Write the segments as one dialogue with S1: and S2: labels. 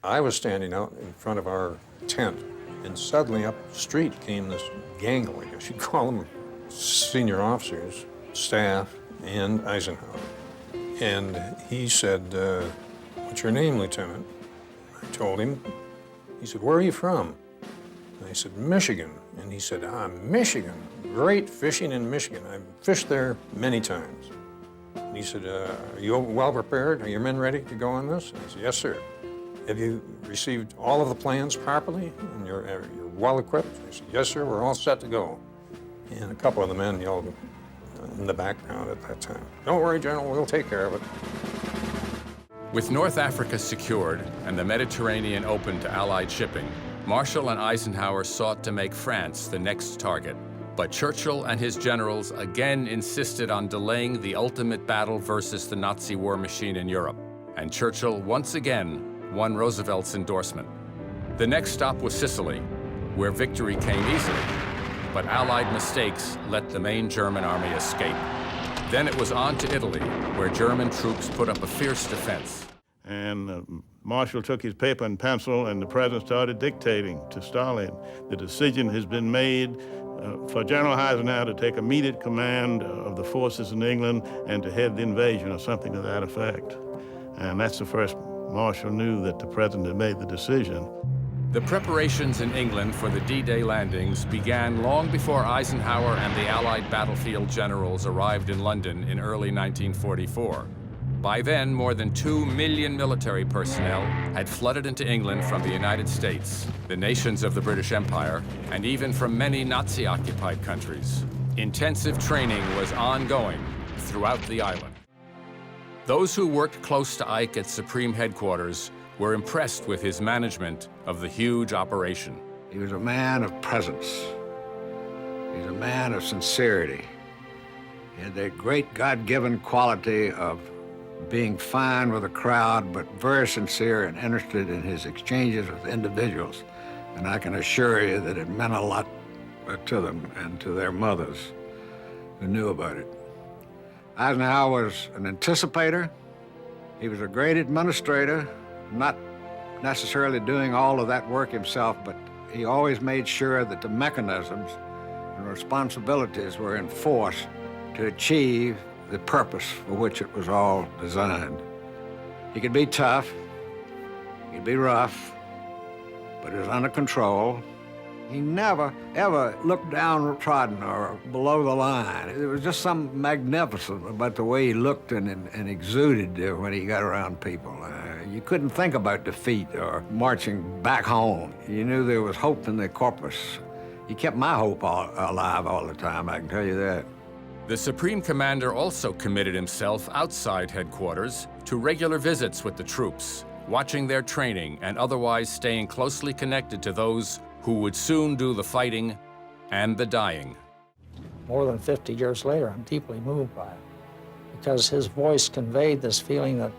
S1: I was standing out in front of our tent, and suddenly up the street came this gangle, I guess you'd call them, senior officers, staff, and Eisenhower. And he said, "What's your name, Lieutenant?" I told him. He said, "Where are you from?" And I said, "Michigan." And he said, "Michigan, great fishing in Michigan. I've fished there many times." And he said, "Are you well prepared? Are your men ready to go on this?" And I said, "Yes, sir." "Have you received all of the plans properly and you're well equipped?" I said, "Yes, sir, we're all set to go." And a couple of the men yelled in the background at that time, "Don't worry, General, we'll take care of it."
S2: With North Africa secured and the Mediterranean open to Allied shipping, Marshall and Eisenhower sought to make France the next target. But Churchill and his generals again insisted on delaying the ultimate battle versus the Nazi war machine in Europe. And Churchill once again won Roosevelt's endorsement. The next stop was Sicily, where victory came easily, but Allied mistakes let the main German army escape. Then it was on to Italy, where German troops put up a fierce defense.
S3: And Marshall took his paper and pencil, and the president started dictating to Stalin. The decision has been made for General Eisenhower to take immediate command of the forces in England and to head the invasion or something to that effect. And that's the first Marshall knew that the president had made the decision.
S2: The preparations in England for the D-Day landings began long before Eisenhower and the Allied battlefield generals arrived in London in early 1944. By then, more than 2 million military personnel had flooded into England from the United States, the nations of the British Empire, and even from many Nazi-occupied countries. Intensive training was ongoing throughout the island. Those who worked close to Ike at Supreme Headquarters were impressed with his management of the huge operation.
S4: He was a man of presence. He was a man of sincerity. He had that great God-given quality of being fine with a crowd, but very sincere and interested in his exchanges with individuals. And I can assure you that it meant a lot to them and to their mothers who knew about it. Eisenhower was an anticipator. He was a great administrator, not necessarily doing all of that work himself, but he always made sure that the mechanisms and responsibilities were in force to achieve the purpose for which it was all designed. He could be tough, he could be rough, but it was under control. He never, ever looked downtrodden or below the line. There was just something magnificent about the way he looked and exuded when he got around people. You couldn't think about defeat or marching back home. You knew there was hope in the corpus. He kept my hope alive all the time, I can tell you that.
S2: The Supreme Commander also committed himself outside headquarters to regular visits with the troops, watching their training and otherwise staying closely connected to those who would soon do the fighting and the dying.
S5: More than 50 years later, I'm deeply moved by it, because his voice conveyed this feeling that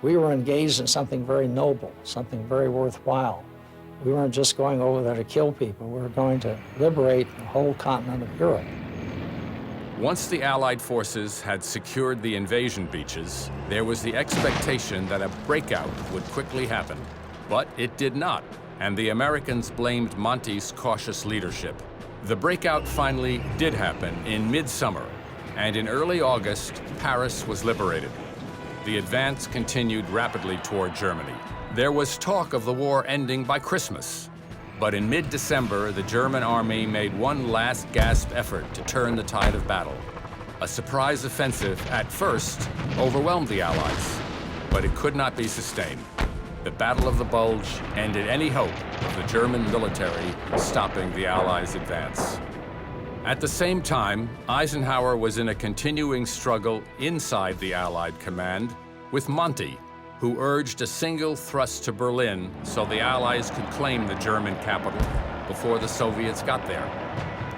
S5: we were engaged in something very noble, something very worthwhile. We weren't just going over there to kill people, we were going to liberate the whole continent of Europe.
S2: Once the Allied forces had secured the invasion beaches, there was the expectation that a breakout would quickly happen. But it did not, and the Americans blamed Monty's cautious leadership. The breakout finally did happen in midsummer, and in early August, Paris was liberated. The advance continued rapidly toward Germany. There was talk of the war ending by Christmas, but in mid-December, the German army made one last gasp effort to turn the tide of battle. A surprise offensive, at first, overwhelmed the Allies, but it could not be sustained. The Battle of the Bulge ended any hope of the German military stopping the Allies' advance. At the same time, Eisenhower was in a continuing struggle inside the Allied command with Monty, who urged a single thrust to Berlin so the Allies could claim the German capital before the Soviets got there.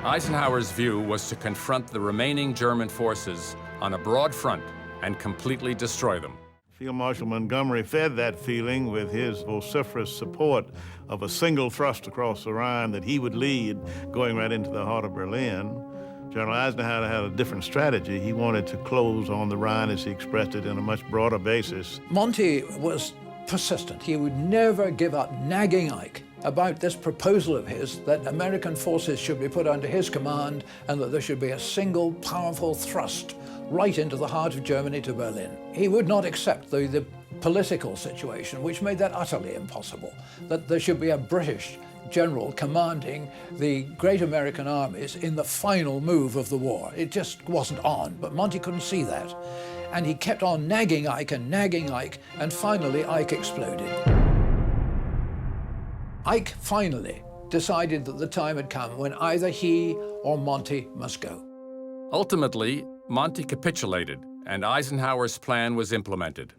S2: Eisenhower's view was to confront the remaining German forces on a broad front and completely destroy them.
S3: Field Marshal Montgomery fed that feeling with his vociferous support of a single thrust across the Rhine that he would lead, going right into the heart of Berlin. General Eisenhower had a different strategy. He wanted to close on the Rhine, as he expressed it, in a much broader basis.
S6: Monty was persistent. He would never give up nagging Ike about this proposal of his that American forces should be put under his command and that there should be a single powerful thrust right into the heart of Germany to Berlin. He would not accept the political situation, which made that utterly impossible, that there should be a British general commanding the great American armies in the final move of the war. It just wasn't on, but Monty couldn't see that. And he kept on nagging Ike, and finally Ike exploded. Ike finally decided that the time had come when either he or Monty must go.
S2: Ultimately, Monty capitulated, and Eisenhower's plan was implemented.